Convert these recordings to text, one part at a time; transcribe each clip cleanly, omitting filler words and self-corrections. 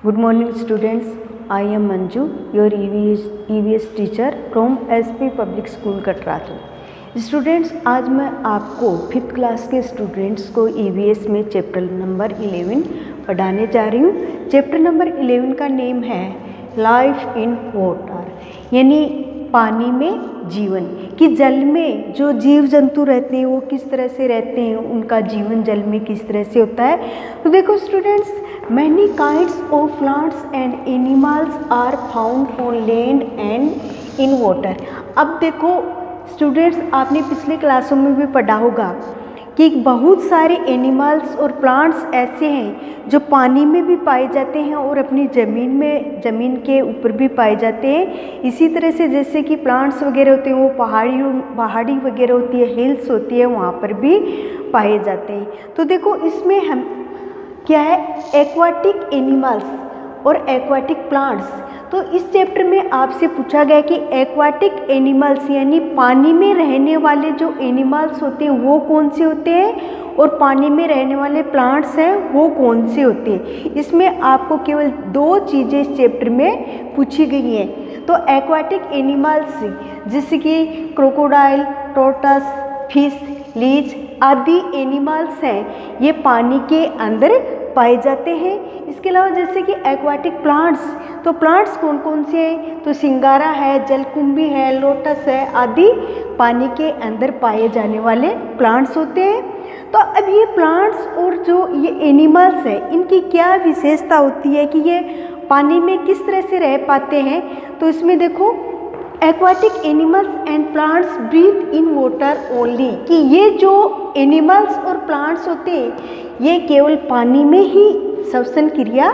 Good morning students, I am Manju, your EVS teacher from SP Public School Katratu. Students, आज मैं आपको 5th class के students को EVS में चैप्टर नंबर 11 पढ़ाने जा रही हूँ। चैप्टर नंबर 11 का नेम है लाइफ इन वाटर, यानी पानी में जीवन, कि जल में जो जीव जंतु रहते हैं वो किस तरह से रहते हैं, उनका जीवन जल में किस तरह से होता है। तो देखो students, many kinds of plants and animals are found on land and in water. अब देखो स्टूडेंट्स, आपने पिछले क्लासों में भी पढ़ा होगा कि बहुत सारे एनिमल्स और प्लांट्स ऐसे हैं जो पानी में भी पाए जाते हैं और अपनी ज़मीन के ऊपर भी पाए जाते हैं। इसी तरह से जैसे कि प्लांट्स वगैरह होते हैं वो पहाड़ी वगैरह होती है, हिल्स होती है, वहाँ पर भी पाए जाते हैं। तो देखो इसमें हम क्या है, एक्वाटिक एनिमल्स और एक्वाटिक प्लांट्स। तो इस चैप्टर में आपसे पूछा गया कि एक्वाटिक एनिमल्स यानी पानी में रहने वाले जो एनिमल्स होते हैं वो कौन से होते हैं और पानी में रहने वाले प्लांट्स हैं वो कौन से होते हैं। इसमें आपको केवल 2 चीज़ें इस चैप्टर में पूछी गई हैं। तो एक्वाटिक एनिमल्स जैसे कि क्रोकोडाइल, टॉर्टस, फिश, लीच आदि एनिमल्स हैं, ये पानी के अंदर पाए जाते हैं। इसके अलावा जैसे कि एक्वाटिक प्लांट्स, तो प्लांट्स कौन कौन से हैं, तो सिंगारा है, जलकुंभी है, लोटस है आदि पानी के अंदर पाए जाने वाले प्लांट्स होते हैं। तो अब ये प्लांट्स और जो ये एनिमल्स हैं इनकी क्या विशेषता होती है कि ये पानी में किस तरह से रह पाते हैं। तो इसमें देखो, aquatic animals and plants breathe in water only, कि ये जो एनिमल्स और प्लांट्स होते हैं ये केवल पानी में ही श्वसन क्रिया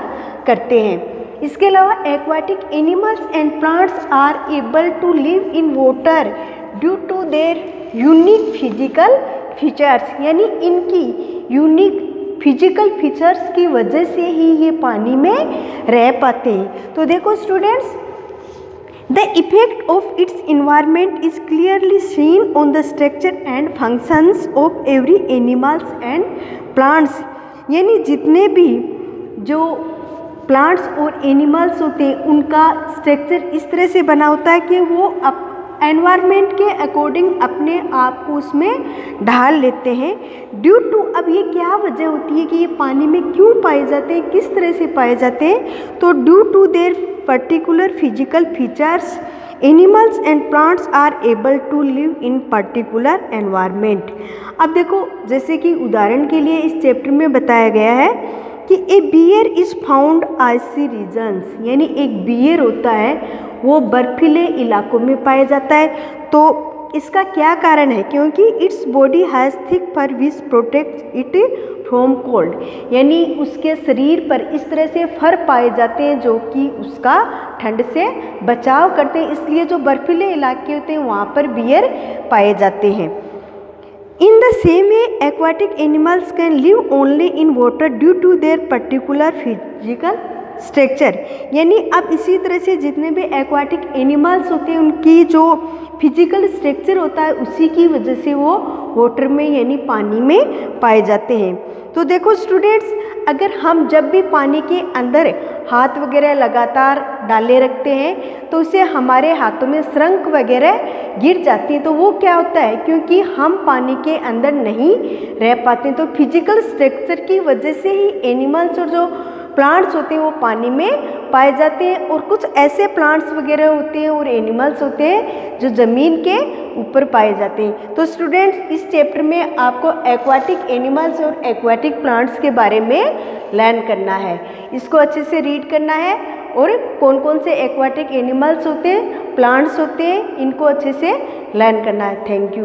करते हैं। इसके अलावा aquatic animals and plants are able to live in water due to their unique physical features, यानी इनकी यूनिक फिजिकल फीचर्स की वजह से ही ये पानी में रह पाते हैं। तो देखो students, the effect of its environment is clearly seen on the structure and functions of every animals and plants, यानी जितने भी जो प्लांट्स और एनिमल्स होते हैं उनका स्ट्रक्चर इस तरह से बना होता है कि वो एनवायरनमेंट के अकॉर्डिंग अपने आप को उसमें ढाल लेते हैं। ड्यू टू, अब ये क्या वजह होती है कि ये पानी में क्यों पाए जाते हैं, किस तरह से पाए जाते हैं। तो due to their particular physical features animals and plants are able to live in particular environment. अब देखो, जैसे कि उदाहरण के लिए इस चैप्टर में बताया गया है कि a bear is found icy regions, यानी एक बियर होता है वो बर्फीले इलाकों में पाया जाता है। तो इसका क्या कारण है, क्योंकि its body has thick fur which protect it from cold, यानी उसके शरीर पर इस तरह से फर पाए जाते हैं जो कि उसका ठंड से बचाव करते हैं, इसलिए जो बर्फीले इलाके होते हैं वहाँ पर बियर पाए जाते हैं। In the same way, aquatic animals can live only in water due to their particular physical structure, यानी अब इसी तरह से जितने भी एक्वाटिक एनिमल्स होते हैं उनकी जो फिजिकल स्ट्रक्चर होता है उसी की वजह से वो वाटर में यानी पानी में पाए जाते हैं। तो देखो स्टूडेंट्स, अगर हम जब भी पानी के अंदर हाथ वगैरह लगातार डाले रखते हैं तो उससे हमारे हाथों में श्रंख वगैरह गिर जाती है। तो वो क्या होता है, क्योंकि हम पानी के अंदर नहीं रह पाते, तो फिजिकल स्ट्रक्चर की वजह से ही एनिमल्स और जो प्लांट्स होते हैं वो पानी में पाए जाते हैं। और कुछ ऐसे प्लांट्स वगैरह होते हैं और एनिमल्स होते हैं जो ज़मीन के ऊपर पाए जाते हैं। तो स्टूडेंट्स, इस चैप्टर में आपको एक्वाटिक एनिमल्स और एक्वाटिक प्लांट्स के बारे में लर्न करना है। इसको अच्छे से रीड करना है और कौन कौन से एक्वाटिक एनिमल्स होते हैं, प्लांट्स होते हैं, इनको अच्छे से लर्न करना है। Thank you.